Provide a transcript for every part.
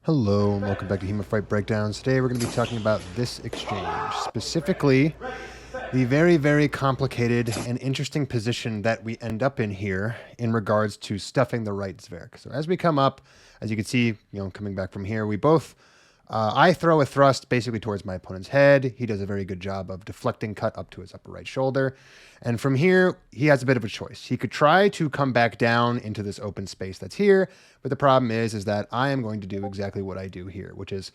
Hello and welcome back to HEMAFightBreakdowns. Today we're going to be talking about this exchange, specifically the very, very complicated and interesting position that we end up in here in regards to stuffing the right Zwerch. So as we come up, as you can see, coming back from here, we both, I throw a thrust basically towards my opponent's head. He does a very good job of deflecting cut up to his upper right shoulder. And from here, he has a bit of a choice. He could try to come back down into this open space that's here, but the problem is that I am going to do exactly what I do here, which is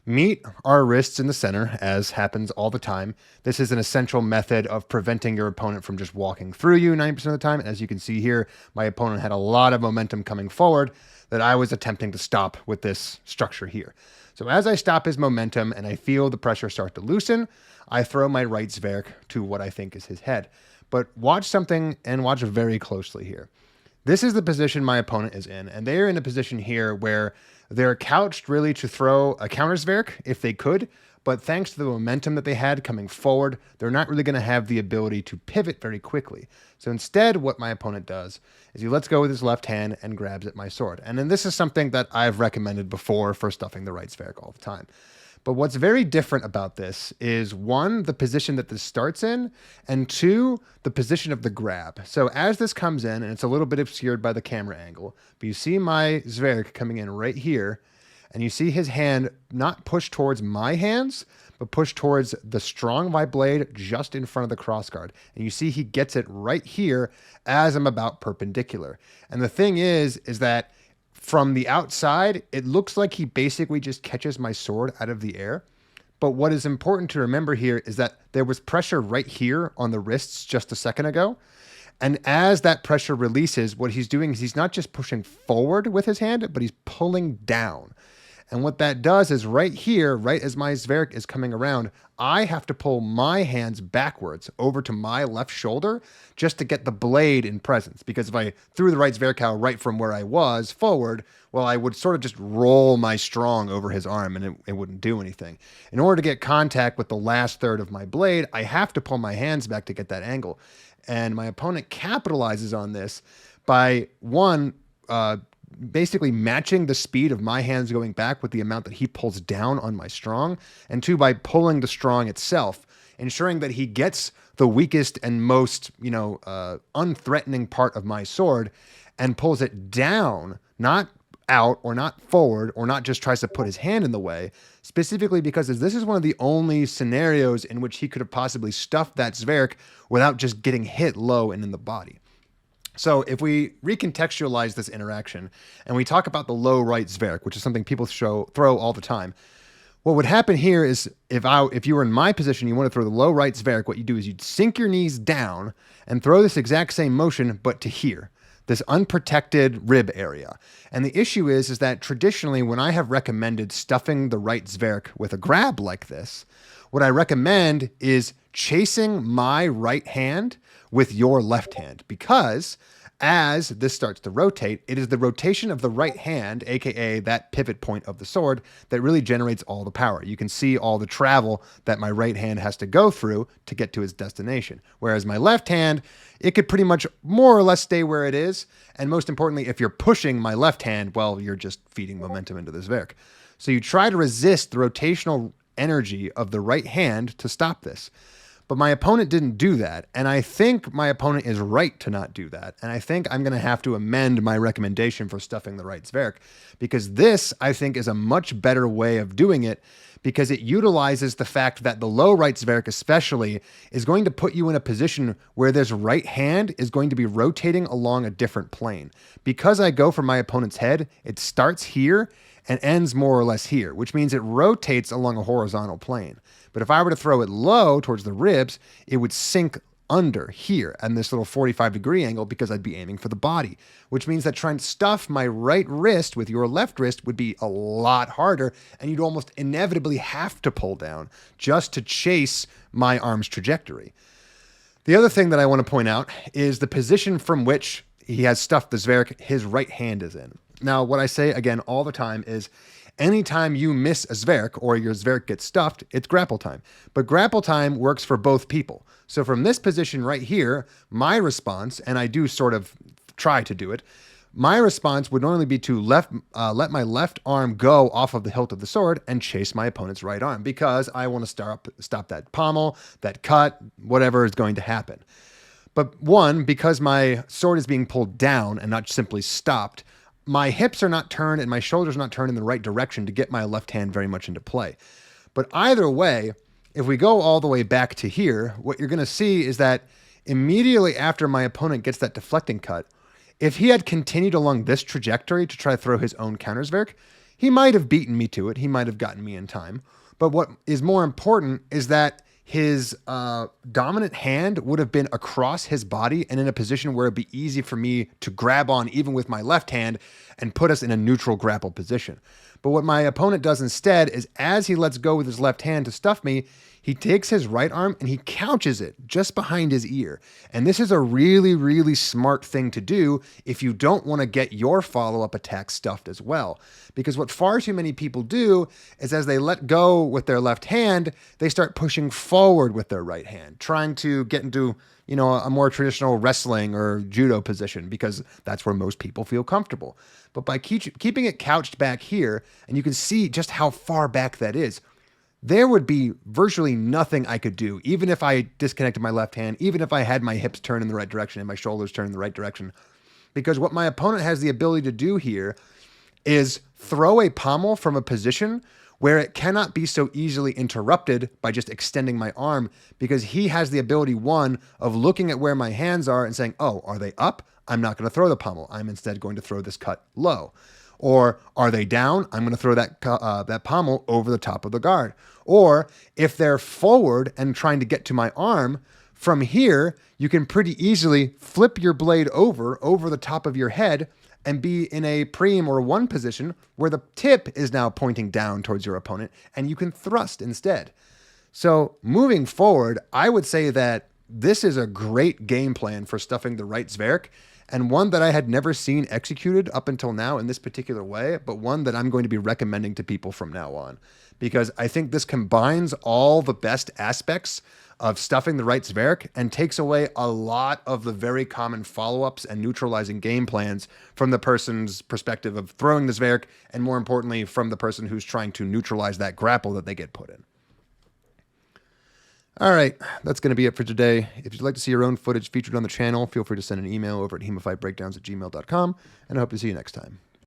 meet our wrists in the center, as happens all the time. This is an essential method of preventing your opponent from just walking through you 90% of the time. As you can see here, my opponent had a lot of momentum coming forward that I was attempting to stop with this structure here. So as I stop his momentum and I feel the pressure start to loosen, I throw my right Zwerch to what I think is his head. But watch something and watch very closely here. This is the position my opponent is in, and they're in a position here where they're couched really to throw a counter Zwerch if they could, but thanks to the momentum that they had coming forward, they're not really going to have the ability to pivot very quickly. So instead, what my opponent does is he lets go with his left hand and grabs at my sword. And then this is something that I've recommended before for stuffing the right Zwerch all the time. But what's very different about this is, one, the position that this starts in, and two, the position of the grab. So as this comes in, and it's a little bit obscured by the camera angle, but you see my Zwerch coming in right here, and you see his hand not pushed towards my hands, but pushed towards the strong of my blade just in front of the crossguard. And you see he gets it right here as I'm about perpendicular. And the thing is that from the outside, it looks like he basically just catches my sword out of the air. But what is important to remember here is that there was pressure right here on the wrists just a second ago. And as that pressure releases, what he's doing is he's not just pushing forward with his hand, but he's pulling down. And what that does is right here, right as my Zwerch is coming around, I have to pull my hands backwards over to my left shoulder just to get the blade in presence. Because if I threw the right Zwerch out right from where I was forward, well, I would sort of just roll my strong over his arm and it wouldn't do anything. In order to get contact with the last third of my blade, I have to pull my hands back to get that angle. And my opponent capitalizes on this by, one, basically matching the speed of my hands going back with the amount that he pulls down on my strong, and two, by pulling the strong itself, ensuring that he gets the weakest and most, unthreatening part of my sword and pulls it down, not out or not forward, or not just tries to put his hand in the way, specifically because this is one of the only scenarios in which he could have possibly stuffed that Zwerch without just getting hit low and in the body. So if we recontextualize this interaction and we talk about the low right Zwerch, which is something people throw all the time, what would happen here is if you were in my position, you want to throw the low right Zwerch, what you do is you'd sink your knees down and throw this exact same motion, but to here, this unprotected rib area. And the issue is that traditionally when I have recommended stuffing the right Zwerch with a grab like this, what I recommend is chasing my right hand with your left hand, because as this starts to rotate, it is the rotation of the right hand, aka that pivot point of the sword, that really generates all the power. You can see all the travel that my right hand has to go through to get to its destination. Whereas my left hand, it could pretty much more or less stay where it is. And most importantly, if you're pushing my left hand, well, you're just feeding momentum into the Zwerch. So you try to resist the rotational energy of the right hand to stop this. But my opponent didn't do that, and I think my opponent is right to not do that, and I think I'm going to have to amend my recommendation for stuffing the right Zwerch, because this, I think, is a much better way of doing it, because it utilizes the fact that the low right Zwerch especially is going to put you in a position where this right hand is going to be rotating along a different plane. Because I go for my opponent's head, it starts here and ends more or less here, which means it rotates along a horizontal plane. But if I were to throw it low towards the ribs, it would sink under here and this little 45-degree angle because I'd be aiming for the body, which means that trying to stuff my right wrist with your left wrist would be a lot harder, and you'd almost inevitably have to pull down just to chase my arm's trajectory. The other thing that I want to point out is the position from which he has stuffed the Zwerch his right hand is in. Now, what I say again all the time is anytime you miss a Zwerch or your Zwerch gets stuffed, it's grapple time. But grapple time works for both people. So from this position right here, my response, and I do sort of try to do it, my response would normally be to let my left arm go off of the hilt of the sword and chase my opponent's right arm, because I want to stop that pommel, that cut, whatever is going to happen. But one, because my sword is being pulled down and not simply stopped, my hips are not turned and my shoulders are not turned in the right direction to get my left hand very much into play. But either way, if we go all the way back to here, what you're going to see is that immediately after my opponent gets that deflecting cut, if he had continued along this trajectory to try to throw his own counter Zwerch, he might have beaten me to it. He might have gotten me in time. But what is more important is that his dominant hand would have been across his body and in a position where it'd be easy for me to grab on even with my left hand and put us in a neutral grapple position. But what my opponent does instead is, as he lets go with his left hand to stuff me, he takes his right arm and he couches it just behind his ear. And this is a really, really smart thing to do if you don't want to get your follow-up attack stuffed as well. Because what far too many people do is, as they let go with their left hand, they start pushing forward with their right hand, trying to get into, you know, a more traditional wrestling or judo position, because that's where most people feel comfortable. But by keeping it couched back here, and you can see just how far back that is, there would be virtually nothing I could do, even if I disconnected my left hand, even if I had my hips turned in the right direction and my shoulders turned in the right direction. Because what my opponent has the ability to do here is throw a pommel from a position where it cannot be so easily interrupted by just extending my arm, because he has the ability, one, of looking at where my hands are and saying, oh, are they up? I'm not going to throw the pommel. I'm instead going to throw this cut low. Or are they down? I'm going to throw that pommel over the top of the guard. Or if they're forward and trying to get to my arm, from here, you can pretty easily flip your blade over the top of your head and be in a preem or one position where the tip is now pointing down towards your opponent, and you can thrust instead. So moving forward, I would say that this is a great game plan for stuffing the right Zwerch, and one that I had never seen executed up until now in this particular way, but one that I'm going to be recommending to people from now on, because I think this combines all the best aspects of stuffing the right Zwerch and takes away a lot of the very common follow-ups and neutralizing game plans from the person's perspective of throwing the Zwerch, and more importantly, from the person who's trying to neutralize that grapple that they get put in. All right, that's going to be it for today. If you'd like to see your own footage featured on the channel, feel free to send an email over at HEMAFightBreakdowns@gmail.com, and I hope to see you next time.